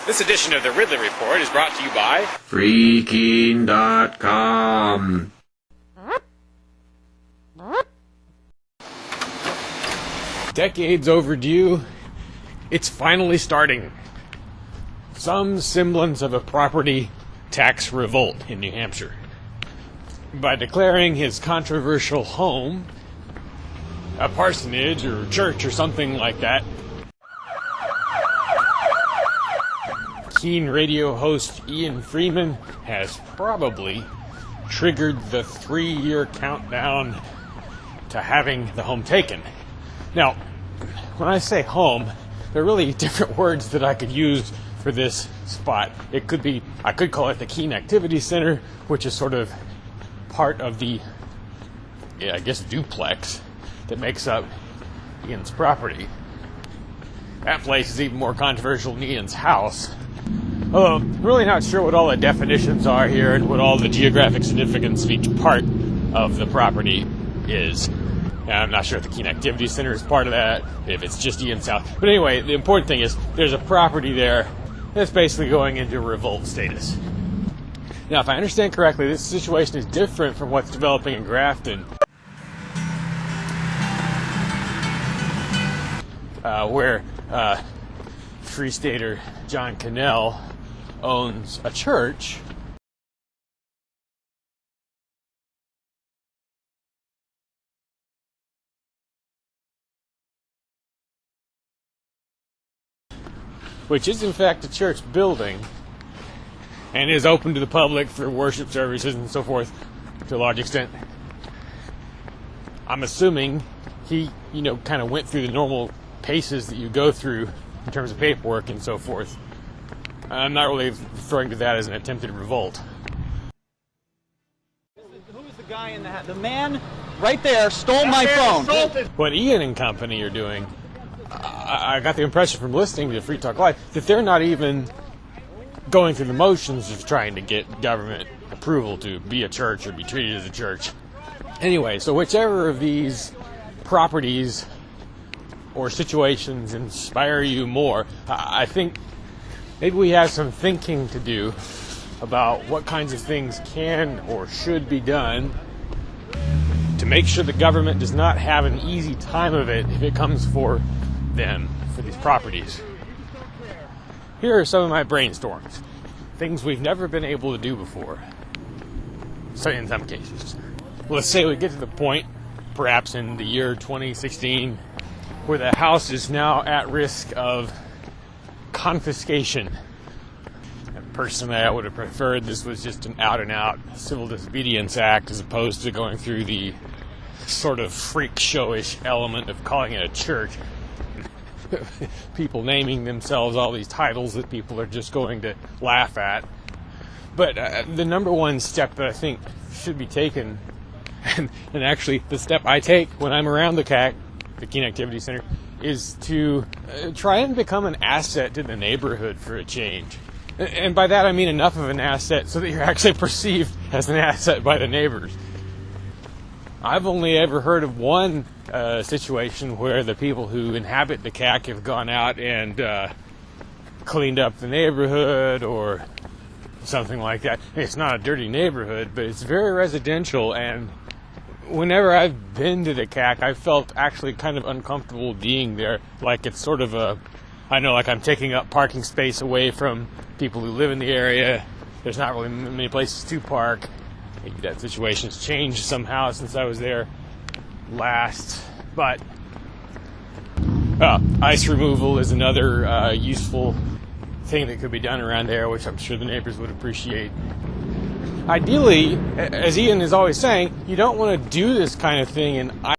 This edition of the Ridley Report is brought to you by Freaking.com. Decades overdue, it's finally starting. Some semblance of a property tax revolt in New Hampshire. By declaring his controversial home a parsonage or church or something like that, keen radio host Ian Freeman has probably triggered the 3-year countdown to having the home taken. Now, when I say home, there are really different words that I could use for this spot. I could call it the Keene Activity Center, which is sort of part of the, duplex that makes up Ian's property. That place is even more controversial than Ian's house. Although, I'm really not sure what all the definitions are here and what all the geographic significance of each part of the property is. And I'm not sure if the Keene Activity Center is part of that, if it's just Ian's house. But anyway, the important thing is there's a property there that's basically going into revolt status. Now, if I understand correctly, this situation is different from what's developing in Grafton, where Free Stater John Cannell owns a church which is in fact a church building and is open to the public for worship services and so forth to a large extent. I'm assuming he, kind of went through the normal paces that you go through in terms of paperwork and so forth. I'm not really referring to that as an attempted revolt. Who is the guy in the hat? The man right there stole my phone. What Ian and company are doing, I got the impression from listening to Free Talk Live that they're not even going through the motions of trying to get government approval to be a church or be treated as a church. Anyway, so whichever of these properties or situations inspire you more, I think maybe we have some thinking to do about what kinds of things can or should be done to make sure the government does not have an easy time of it if it comes for them, for these properties. Here are some of my brainstorms. Things we've never been able to do before. So in some cases. Let's say we get to the point, perhaps in the year 2016, where the house is now at risk of confiscation. And personally, I would have preferred this was just an out-and-out civil disobedience act as opposed to going through the sort of freak showish element of calling it a church. People naming themselves all these titles that people are just going to laugh at. But the number one step that I think should be taken, and actually the step I take when I'm around the Keene Activity Center, is to try and become an asset to the neighborhood for a change. And by that I mean enough of an asset so that you're actually perceived as an asset by the neighbors. I've only ever heard of one situation where the people who inhabit the CAC have gone out and cleaned up the neighborhood or something like that. It's not a dirty neighborhood, but it's very residential, and whenever I've been to the CAC, I felt actually kind of uncomfortable being there. Like it's sort of like I'm taking up parking space away from people who live in the area. There's not really many places to park. Maybe that situation's changed somehow since I was there last. But ice removal is another useful thing that could be done around there, which I'm sure the neighbors would appreciate. Ideally, as Ian is always saying, you don't want to do this kind of thing in